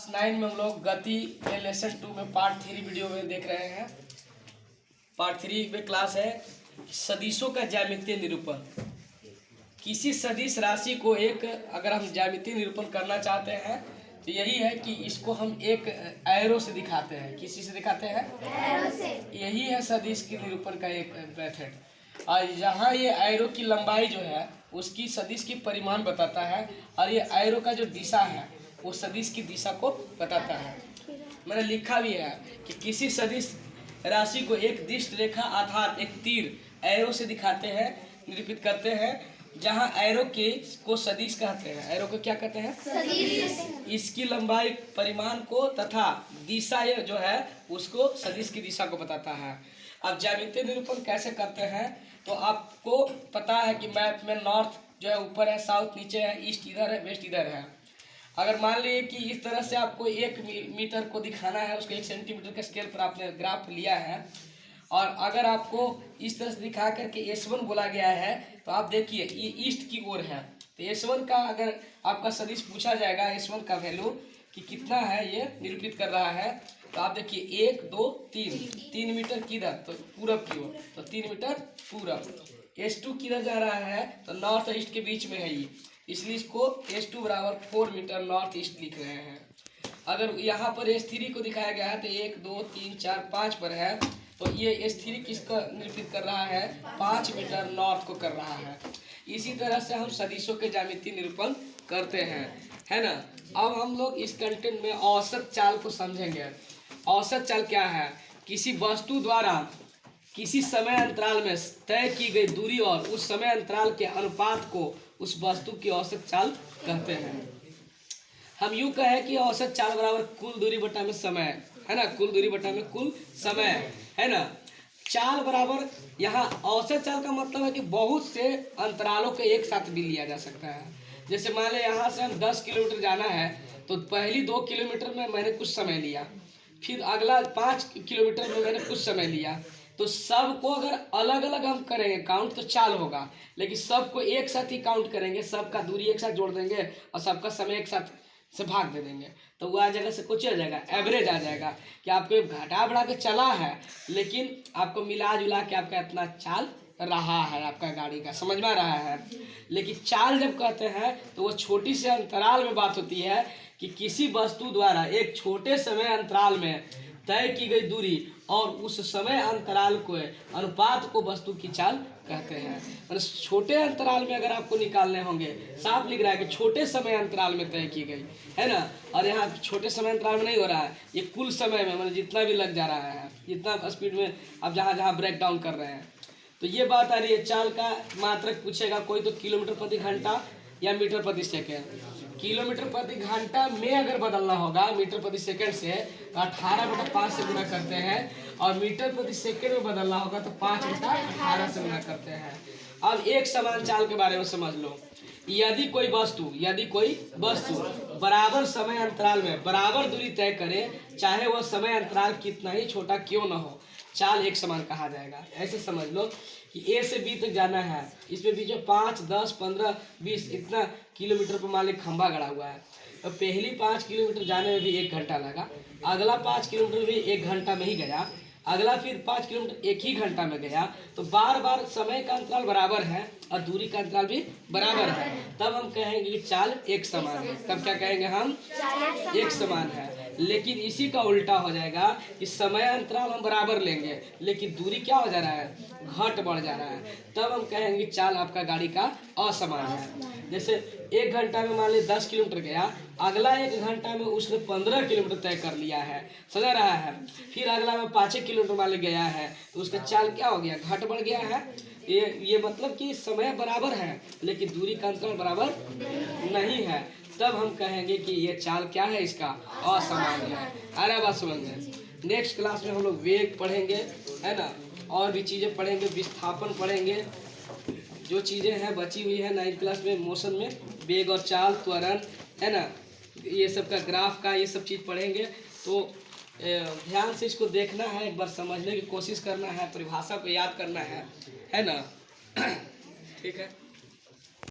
9 में हम लोग गति के लेसन 2 में पार्ट 3 वीडियो में देख रहे हैं। पार्ट 3 में क्लास है सदिशों का ज्यामितीय निरूपण। किसी सदिश राशि को एक अगर हम ज्यामितीय निरूपण करना चाहते हैं तो यही है कि इसको हम एक एरो से दिखाते हैं। किसी से दिखाते हैं? एरो से। यही है सदिश के निरूपण का एक मेथड। और यहाँ ये एरो की लंबाई जो है उसकी सदिश की परिमाण बताता है और ये एरो का जो दिशा है वो सदिश की दिशा को बताता है। मैंने लिखा भी है कि किसी सदिश राशि को एक दिष्ट रेखा अर्थात एक तीर एरो से दिखाते हैं, निरूपित करते हैं। जहाँ एरो के को सदिश कहते हैं। एरो को क्या कहते हैं? सदिश। इसकी लंबाई परिमाण को तथा दिशा ये जो है उसको सदिश की दिशा को बताता है। अब ज्यामितीय निरूपण कैसे करते हैं तो आपको पता है कि मैप में नॉर्थ जो है ऊपर है, साउथ नीचे है, ईस्ट इधर है, वेस्ट इधर है। अगर मान लीजिए कि इस तरह से आपको 1 मीटर को दिखाना है, उसको 1 सेंटीमीटर के स्केल पर आपने ग्राफ लिया है और अगर आपको इस तरह से दिखा करके S1 बोला गया है तो आप देखिए ये ईस्ट की ओर है तो S1 का अगर आपका सदिश पूछा जाएगा S1 का वैल्यू कि कितना है ये निरूपित कर रहा है तो आप देखिए 1 2 3 मीटर किधर तो पूरब की ओर तो 3 मीटर पूरब। S2 किधर जा रहा है तो नॉर्थ और ईस्ट के बीच में है ये, इसलिए इसको S2 बराबर 4 मीटर नॉर्थ ईस्ट लिख रहे हैं। अगर यहाँ पर S3 को दिखाया गया है तो 1 2 3 4 5 पर है तो ये S3 किसका निरूपित कर रहा है? 5 मीटर नॉर्थ को कर रहा है। इसी तरह से हम सदिशों के ज्यामितीय निरूपण करते हैं, है ना। अब हम लोग इस कंटेंट में औसत चाल को समझेंगे। औसत चाल क्या है? किसी वस्तु द्वारा किसी समय अंतराल में तय की गई दूरी और उस समय अंतराल के अनुपात को उस वस्तु की औसत चाल कहते हैं। हम यूँ कहें कि औसत चाल बराबर कुल दूरी बटा में समय, है ना। कुल दूरी बटा में कुल समय, है ना। चाल बराबर यहाँ औसत चाल का मतलब है कि बहुत से अंतरालों के एक साथ भी लिया जा सकता है। जैसे मान लें यहाँ से हम 10 किलोमीटर जाना है तो पहली 2 किलोमीटर में मैंने कुछ समय लिया, फिर अगला 5 किलोमीटर में मैंने कुछ समय लिया। तो सबको अगर अलग अलग हम करेंगे काउंट तो चाल होगा, लेकिन सबको एक साथ ही काउंट करेंगे, सबका दूरी एक साथ जोड़ देंगे और सबका समय एक साथ से भाग दे देंगे तो वो आ जाएगा से कुछ आ जाएगा, एवरेज आ जाएगा कि आपको घटा बढ़ा के चला है लेकिन आपको मिला जुला के आपका इतना चाल रहा है आपका गाड़ी का, समझ में आ रहा है। लेकिन चाल जब कहते हैं तो वो छोटी से अंतराल में बात होती है कि किसी वस्तु द्वारा एक छोटे समय अंतराल में तय की गई दूरी और उस समय अंतराल को अनुपात को वस्तु की चाल कहते हैं। और छोटे अंतराल में अगर आपको निकालने होंगे, साफ लिख रहा है कि छोटे समय अंतराल में तय की गई, है ना। और यहाँ छोटे समय अंतराल में नहीं हो रहा है, ये कुल समय में मतलब जितना भी लग जा रहा है, जितना स्पीड में आप जहाँ जहाँ ब्रेक डाउन कर रहे हैं। तो ये बात आ रही है। चाल का मात्रक पूछेगा कोई तो किलोमीटर प्रति घंटा या मीटर प्रति सेकेंड। किलोमीटर प्रति घंटा में अगर बदलना होगा मीटर प्रति सेकंड से तो 18/5 से गुणा करते हैं और मीटर प्रति सेकंड में बदलना होगा तो 5/18 से गुणा करते हैं। अब एक समान चाल के बारे में समझ लो। यदि कोई वस्तु बराबर समय अंतराल में बराबर दूरी तय करे, चाहे वह समय अंतराल कितना ही छोटा क्यों न हो, चाल एक समान कहा जाएगा। ऐसे समझ लो कि A से B तक जाना है, इसमें बीच में 5 10 15 20 इतना किलोमीटर पर मान ली खंभा गड़ा हुआ है तो पहली 5 किलोमीटर जाने में भी 1 घंटा लगा, अगला 5 किलोमीटर भी 1 घंटा में ही गया, अगला फिर 5 किलोमीटर 1 ही घंटा में गया। तो बार बार समय का अंतराल बराबर है और दूरी का अंतराल भी बराबर है, तब हम कहेंगे कि चाल एक समान है। तब क्या कहेंगे हम? एक समान है। लेकिन इसी का उल्टा हो जाएगा कि समय अंतराल हम बराबर लेंगे लेकिन दूरी क्या हो जा रहा है? घट बढ़ जा रहा है, तब हम कहेंगे चाल आपका गाड़ी का असमान है। जैसे 1 घंटा में मान ली 10 किलोमीटर गया, अगला 1 घंटा में उसने 15 किलोमीटर तय कर लिया है, समझ रहा है। फिर अगला में 5 किलोमीटर मान ली गया है तो उसका चाल क्या हो गया? घट बढ़ गया है। ये मतलब कि समय बराबर है लेकिन दूरी का अंतराल बराबर नहीं है, तब हम कहेंगे कि ये चाल क्या है? इसका असमान है। अरे बात समझ में। नेक्स्ट क्लास में हम लोग वेग पढ़ेंगे, है ना, और भी चीज़ें पढ़ेंगे, विस्थापन पढ़ेंगे। जो चीज़ें हैं बची हुई है 9th क्लास में मोशन में, वेग और चाल, त्वरण, है ना, ये सब का ग्राफ का ये सब चीज़ पढ़ेंगे। तो ध्यान से इसको देखना है, एक बार समझने की कोशिश करना है, परिभाषा को याद करना है ना। ठीक है।